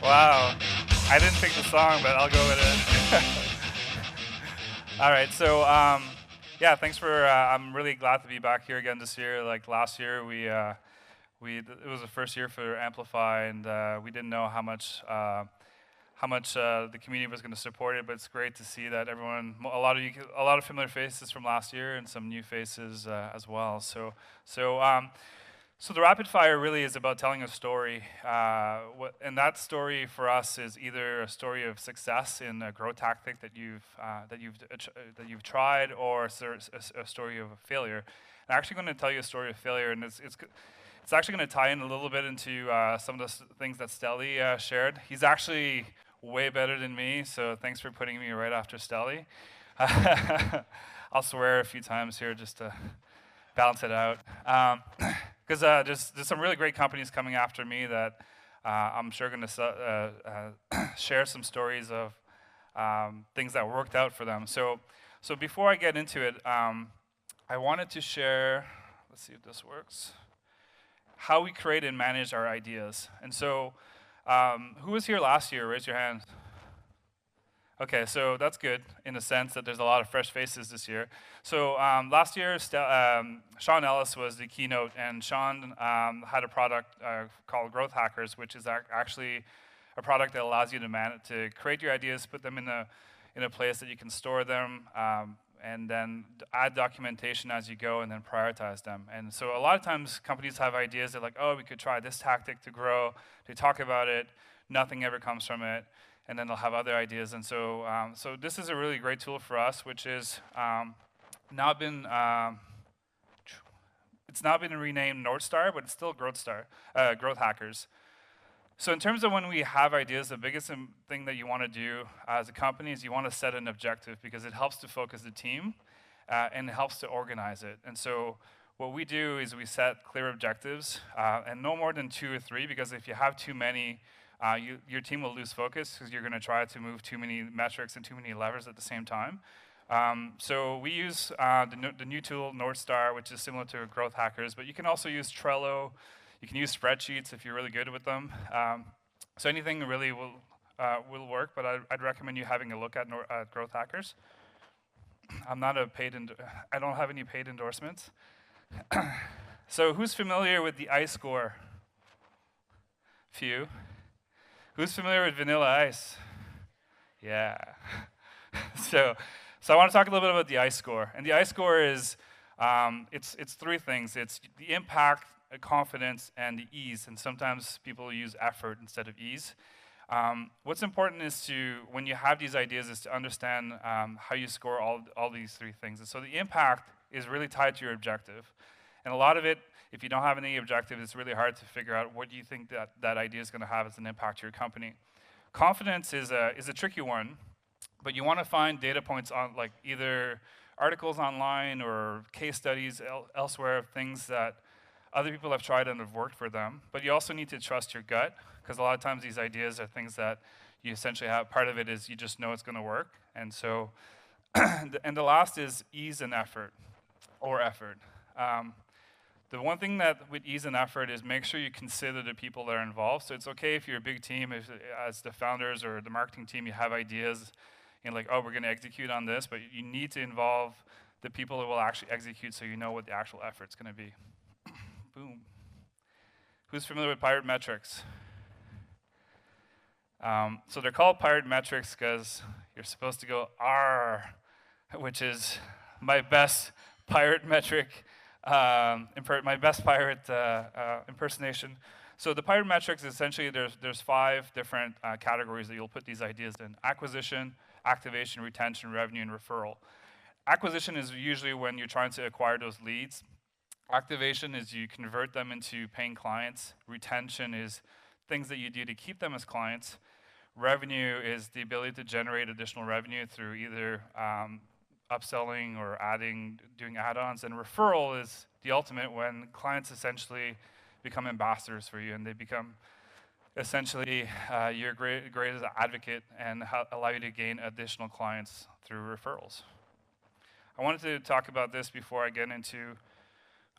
Wow. I didn't pick the song, but I'll go with it. All right. So, yeah, thanks for. I'm really glad to be back here again this year. Like last year, it was the first year for Amplify, and we didn't know how much the community was going to support it. But it's great to see that everyone, a lot of familiar faces from last year, and some new faces as well. So the rapid fire really is about telling a story, and that story for us is either a story of success in a growth tactic that you've tried, or a story of a failure. I'm actually going to tell you a story of failure, and it's actually going to tie in a little bit into some of the things that Stelly shared. He's actually way better than me, so thanks for putting me right after Stelly. I'll swear a few times here just to balance it out. Because there's some really great companies coming after me that I'm sure going to share some stories of things that worked out for them. So before I get into it, I wanted to share, let's see if this works, how we create and manage our ideas. And so who was here last year? Raise your hand. Okay, so that's good in the sense that there's a lot of fresh faces this year. So last year, Sean Ellis was the keynote, and Sean had a product called Growth Hackers, which is actually a product that allows you to create your ideas, put them in a place that you can store them, and then add documentation as you go, and then prioritize them. And so a lot of times companies have ideas. They're like, oh, we could try this tactic to grow. They talk about it. Nothing ever comes from it. And then they'll have other ideas. And so this is a really great tool for us, which is now been it's now been renamed North Star, but it's still Growth Hackers. So in terms of when we have ideas, the biggest thing that you want to do as a company is you want to set an objective, because it helps to focus the team and it helps to organize it. And so what we do is we set clear objectives, and no more than 2 or 3, because if you have too many, your team will lose focus, because you're going to try to move too many metrics and too many levers at the same time. So we use the new tool, North Star, which is similar to Growth Hackers, but you can also use Trello. You can use spreadsheets if you're really good with them. So anything really will work, but I'd recommend you having a look at Growth Hackers. I don't have any paid endorsements. So who's familiar with the ice score? Few. Who's familiar with Vanilla Ice? Yeah. So I want to talk a little bit about the ice score. And the ice score is, it's 3 things. It's the impact, confidence, and the ease. And sometimes people use effort instead of ease. What's important is when you have these ideas, is to understand how you score all these 3 things. And so the impact is really tied to your objective. And a lot of it, if you don't have any objective, it's really hard to figure out what do you think that idea is going to have as an impact to your company. Confidence is a tricky one, but you want to find data points on like either articles online or case studies elsewhere of things that other people have tried and have worked for them. But you also need to trust your gut, because a lot of times these ideas are things that you essentially have. Part of it is you just know it's going to work. And so, and the last is ease and effort, or effort. The one thing that with ease and effort is make sure you consider the people that are involved. So it's okay if you're a big team, as the founders or the marketing team, you have ideas and like, oh, we're going to execute on this, but you need to involve the people that will actually execute, so you know what the actual effort's going to be. Boom. Who's familiar with pirate metrics? So they're called pirate metrics because you're supposed to go R, which is my best pirate metric. My best pirate impersonation. So the pirate metrics, essentially, there's 5 different categories that you'll put these ideas in: acquisition, activation, retention, revenue, and referral. Acquisition is usually when you're trying to acquire those leads. Activation is you convert them into paying clients. Retention is things that you do to keep them as clients. Revenue is the ability to generate additional revenue through either upselling or doing add-ons. And referral is the ultimate, when clients essentially become ambassadors for you, and they become essentially your greatest advocate and allow you to gain additional clients through referrals. I wanted to talk about this before I get into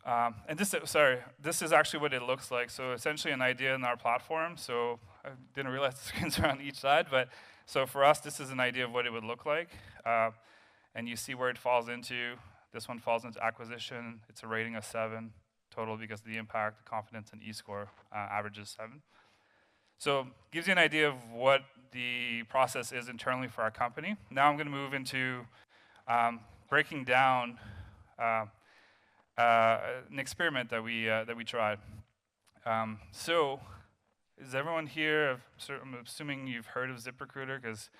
And this is actually what it looks like. So essentially an idea in our platform. So I didn't realize the screens are on each side, but so for us, this is an idea of what it would look like. And you see where it falls into. This one falls into acquisition. It's a rating of 7 total because the impact, confidence, and e-score averages 7. So gives you an idea of what the process is internally for our company. Now I'm going to move into breaking down an experiment that we tried. So, is everyone here? I'm assuming you've heard of ZipRecruiter because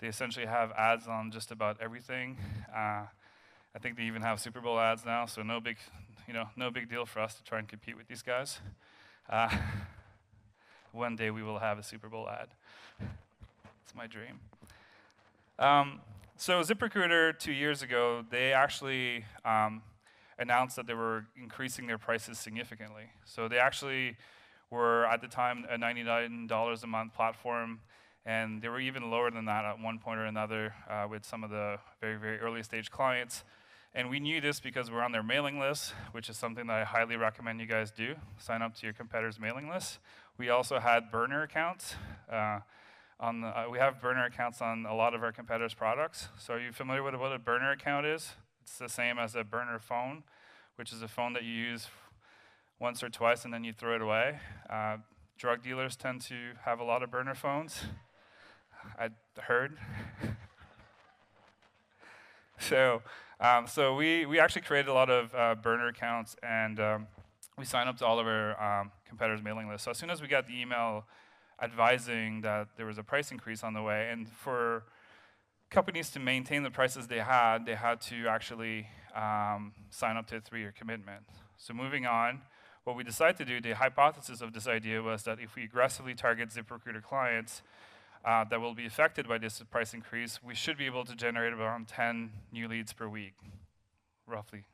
they essentially have ads on just about everything. I think they even have Super Bowl ads now, so no big deal for us to try and compete with these guys. One day we will have a Super Bowl ad. It's my dream. So ZipRecruiter 2 years ago, they actually announced that they were increasing their prices significantly. So they actually were, at the time, a $99 a month platform, and they were even lower than that at one point or another with some of the very, very early stage clients. And we knew this because we're on their mailing list, which is something that I highly recommend you guys do. Sign up to your competitors' mailing list. We also had burner accounts. We have burner accounts on a lot of our competitors' products. So are you familiar with what a burner account is? It's the same as a burner phone, which is a phone that you use once or twice and then you throw it away. Drug dealers tend to have a lot of burner phones, I heard. So we actually created a lot of burner accounts, and we signed up to all of our competitors' mailing lists. So as soon as we got the email advising that there was a price increase on the way, and for companies to maintain the prices they had to actually sign up to a 3-year commitment. So moving on, what we decided to do, the hypothesis of this idea was that if we aggressively target ZipRecruiter clients that will be affected by this price increase, we should be able to generate around 10 new leads per week, roughly.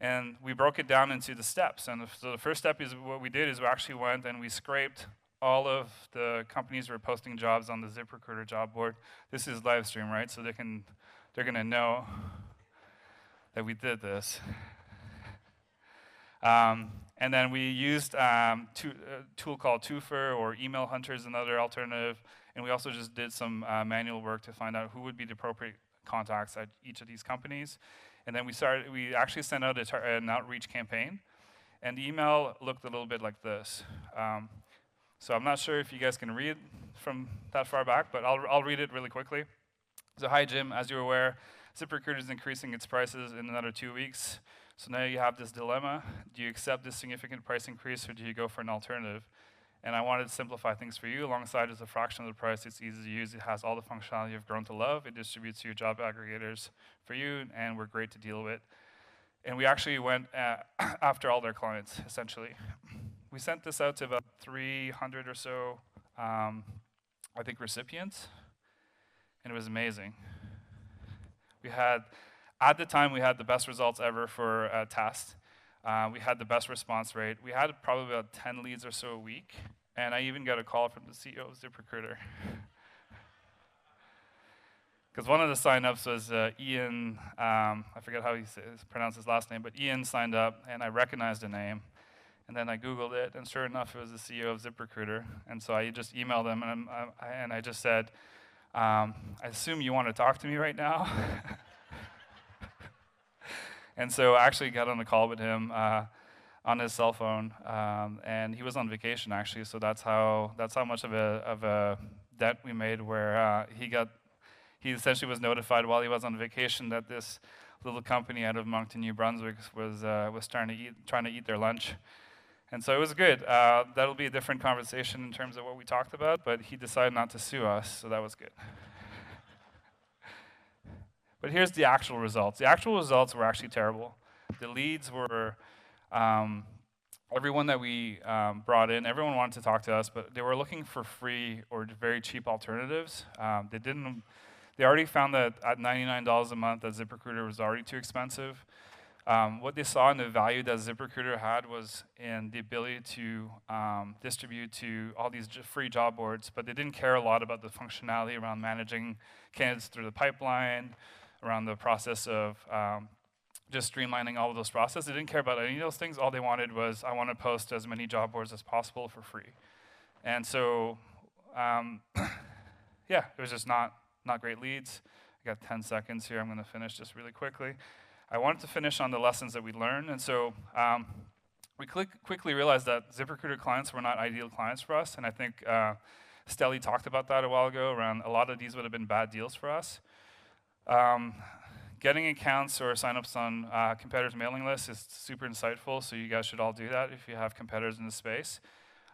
And we broke it down into the steps. And so the first step is what we did is we actually went and we scraped all of the companies who are posting jobs on the ZipRecruiter job board. This is live stream, right? So they're going to know that we did this. And then we used a tool called Twofer, or Email Hunter is another alternative. And we also just did some manual work to find out who would be the appropriate contacts at each of these companies. And then we actually sent out an outreach campaign. And the email looked a little bit like this. So I'm not sure if you guys can read from that far back, but I'll read it really quickly. So hi, Jim. As you're aware, ZipRecruiter is increasing its prices in another 2 weeks. So now you have this dilemma. Do you accept this significant price increase, or do you go for an alternative? And I wanted to simplify things for you. Alongside is a fraction of the price. It's easy to use. It has all the functionality you've grown to love. It distributes to your job aggregators for you, and we're great to deal with. And we actually went after all their clients, essentially. We sent this out to about 300 or so, I think, recipients, and it was amazing. At the time, we had the best results ever for a test. We had the best response rate. We had probably about 10 leads or so a week, and I even got a call from the CEO of ZipRecruiter. Because one of the sign-ups was Ian, I forget how he pronounced his last name, but Ian signed up, and I recognized the name. And then I Googled it, and sure enough, it was the CEO of ZipRecruiter. And so I just emailed him, and I just said, I assume you want to talk to me right now? And so I actually got on the call with him on his cell phone, and he was on vacation, actually, so that's how much of a dent we made, where he essentially was notified while he was on vacation that this little company out of Moncton, New Brunswick was trying to eat their lunch. And so it was good. That'll be a different conversation in terms of what we talked about, but he decided not to sue us, so that was good. But here's the actual results. The actual results were actually terrible. The leads were everyone that we brought in, everyone wanted to talk to us, but they were looking for free or very cheap alternatives. They already found that at $99 a month that ZipRecruiter was already too expensive. What they saw in the value that ZipRecruiter had was in the ability to distribute to all these free job boards, but they didn't care a lot about the functionality around managing candidates through the pipeline, around the process of just streamlining all of those processes. They didn't care about any of those things. All they wanted was, I want to post as many job boards as possible for free. And so, yeah, it was just not great leads. I got 10 seconds here. I'm going to finish just really quickly. I wanted to finish on the lessons that we learned. And so we quickly realized that ZipRecruiter clients were not ideal clients for us. And I think Stelly talked about that a while ago, around a lot of these would have been bad deals for us. Getting accounts or signups on competitors' mailing lists is super insightful, so you guys should all do that if you have competitors in the space.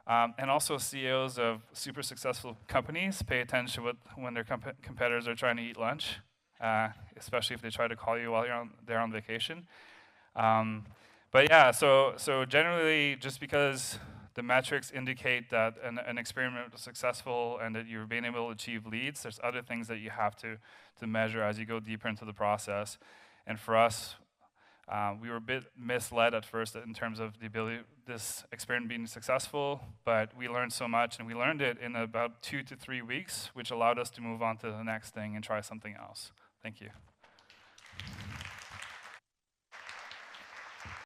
And also CEOs of super successful companies pay attention when their competitors are trying to eat lunch, especially if they try to call you while they're on vacation. But yeah, so generally, just because the metrics indicate that an experiment was successful and that you're being able to achieve leads, there's other things that you have to measure as you go deeper into the process. And for us, we were a bit misled at first in terms of the ability this experiment being successful, but we learned so much, and we learned it in about 2 to 3 weeks, which allowed us to move on to the next thing and try something else. Thank you.